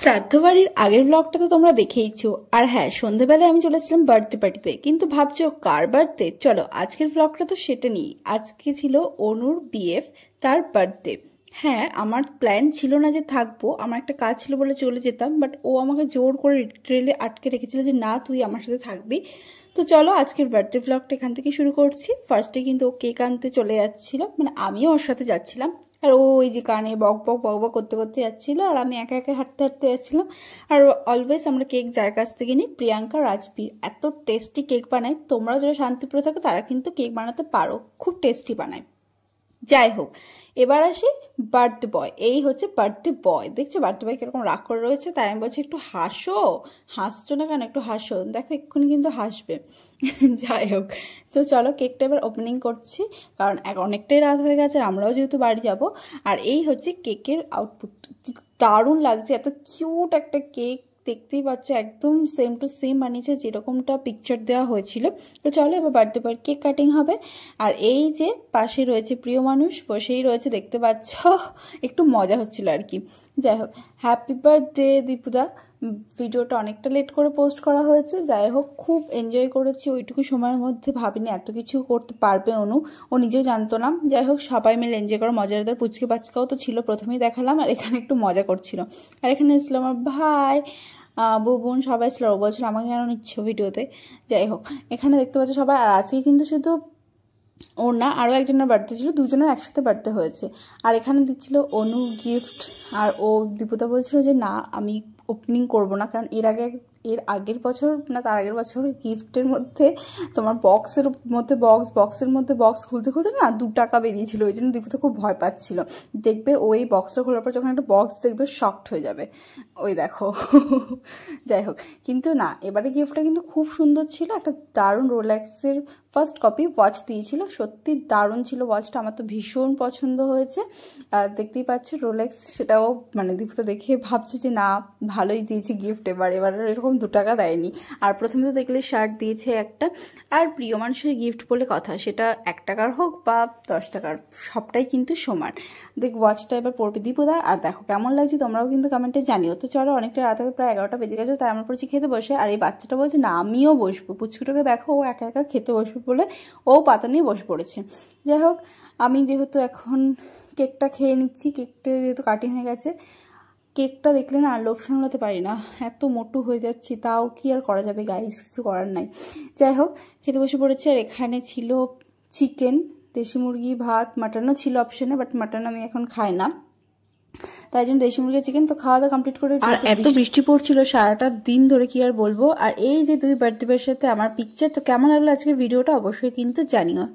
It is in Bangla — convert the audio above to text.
শ্রাদ্ধ বাড়ির আগের ব্লগটা তো তোমরা দেখেইছো। আর হ্যাঁ, সন্ধ্যেবেলায় আমি চলেছিলাম বার্থডে পার্টিতে। কিন্তু ভাবছো কার বার্থডে? চলো আজকের ব্লগটা তো সেটা নিয়ে। আজকে ছিল অনুর বিএফ, তার বার্থডে। হ্যাঁ, আমার প্ল্যান ছিল না যে থাকবো, আমার একটা কাজ ছিল বলে চলে যেতাম, বাট ও আমাকে জোর করে ট্রেলে আটকে রেখেছিল যে না, তুই আমার সাথে থাকবি। তো চলো আজকের বার্থডে ব্লগটা এখান থেকে শুরু করছি। ফার্স্টে কিন্তু ও কেক আনতে চলে যাচ্ছিল, মানে আমিও ওর সাথে যাচ্ছিলাম। আর ও ওই যে কানে বক বক বক বক করতে করতে যাচ্ছিল, আর আমি একা একা হাঁটতে হাঁটতে যাচ্ছিলাম। আর অলওয়েজ আমরা কেক যার কাছ থেকে নিই, প্রিয়াঙ্কা রাজবীর, এত টেস্টি কেক বানায়। তোমরাও যারা শান্তিপুরে থাকো তারা কিন্তু কেক বানাতে পারো, খুব টেস্টি বানায়। যাই হোক, এবার আসি বার্থডে বয়। এই হচ্ছে বার্থডে বয়। দেখছো বার্থডে বয় কিরকম রাগ করে রয়েছে? তাই আমি বলছি একটু হাসো। হাসছো না কেন? একটু হাসো, দেখো এক্ষুনি কিন্তু হাসবে। যাই হোক, তো চলো কেকটা এবার ওপেনিং করছি, কারণ অনেকটাই রাত হয়ে গেছে, আর আমরাও যেহেতু বাড়ি যাব। আর এই হচ্ছে কেকের আউটপুট। দারুণ লাগছে, এত কিউট একটা কেক। দেখতেই পাচ্ছ একদম সেম টু সেম বানিয়েছে যেরকমটা পিকচার দেওয়া হয়েছিল। তো চলো এবার বার্থডে বয়ের কেক কাটিং হবে। আর এই যে পাশে রয়েছে প্রিয় মানুষ, বসেই রয়েছে, দেখতে পাচ্ছ। একটু মজা হচ্ছিল আর কি। যাই হোক, হ্যাপি বার্থডে দীপুদা। ভিডিওটা অনেকটা লেট করে পোস্ট করা হয়েছে। যাই হোক, খুব এনজয় করেছি ওইটুকু সময়ের মধ্যে। ভাবিনি এত কিছু করতে পারবে অনু, ও নিজেও জানতো না। যাই হোক, সবাই মিলে এনজয় করা, মজাদার পুচকে বাচ্চাও তো ছিল, প্রথমেই দেখালাম। আর এখানে একটু মজা করছিল। আর এখানে ছিল আমার ভাই, বউ বোন সবাই ছিল। ও বলছিল আমাকে কেন নিচ্ছ ভিডিওতে। যাই হোক, এখানে দেখতে পাচ্ছ সবাই। আর আজকে কিন্তু শুধু ওর না, আরও একজনের বার্থডে ছিল, দুজনের একসাথে বার্থডে হয়েছে। আর এখানে দিচ্ছিল অনু গিফট। আর ও দীপুদা বলছিল যে না, আমি ওপেনিং করবো না, কারণ এর আগের বছর না তার আগের বছর গিফটের মধ্যে তোমার বক্সের মধ্যে বক্স খুলতে খুলতে না 2 টাকা বেরিয়েছিল। ওই জন্য দীপুদা খুব ভয় পাচ্ছিল। দেখবে ওই বক্সটা খোলার পর যখন একটা বক্স দেখবে, শকড হয়ে যাবে। ওই দেখো। যাই হোক, কিন্তু না, এবারে গিফটটা কিন্তু খুব সুন্দর ছিল। একটা দারুণ রোলেক্সের ফার্স্ট কপি ওয়াচ দিয়েছিল। সত্যি দারুণ ছিল ওয়াচটা, আমার তো ভীষণ পছন্দ হয়েছে। আর দেখতেই পাচ্ছ রোলেক্স, সেটাও মানে দীপুতা দেখে ভাবছে যে না, ভালোই দিয়েছে গিফট। এবার এরকম 2 টাকা দেয়নি। আর প্রথমে তো দেখলে শার্ট দিয়েছে একটা। আর প্রিয় মানুষের গিফট বলে কথা, সেটা 1 টাকার হোক বা 10 টাকার, সবটাই কিন্তু সমান। দেখ ওয়াচটা এবার পড়বে দীপুদা। আর দেখো কেমন লাগছে, তোমরাও কিন্তু কমেন্টে জানিও। তো চলো, অনেকটা রাত হয়ে প্রায় 11টা বেজে গেছে, তাই আমরা পড়ছি খেতে বসে। আর এই বাচ্চাটা বলছে না, আমিও বসবো। পুচকুটাকে দেখো, ও একা একা খেতে বসবে বলে ও পাতা নিয়ে বসে পড়েছে। যাই হোক, আমি যেহেতু এখন কেকটা খেয়ে নিচ্ছি, কেকটা যেহেতু কাটিং হয়ে গেছে। কেকটা দেখলে না লোভ সামলাতে পারি না, এত মোটু হয়ে যাচ্ছি। তাও কি আর করা যাবে গাইস, কিছু করার নাই। যাই হোক, খেতে বসে পড়েছে। আর এখানে ছিল চিকেন, দেশি মুরগি, ভাত, মাটনও ছিল অপশনে, বাট মাটন আমি এখন খাই না, তাই জন্য দেশি মুরগি চিকেন। তো খাওয়া দাওয়া কমপ্লিট করে, আর এত বৃষ্টি পড়ছিল সারাটা দিন ধরে, কি আর বলবো। আর এই যে 2 বার্থডে বয়ের সাথে আমার পিকচার। তো কেমন লাগলো আজকের ভিডিওটা অবশ্যই কিন্তু জানিও।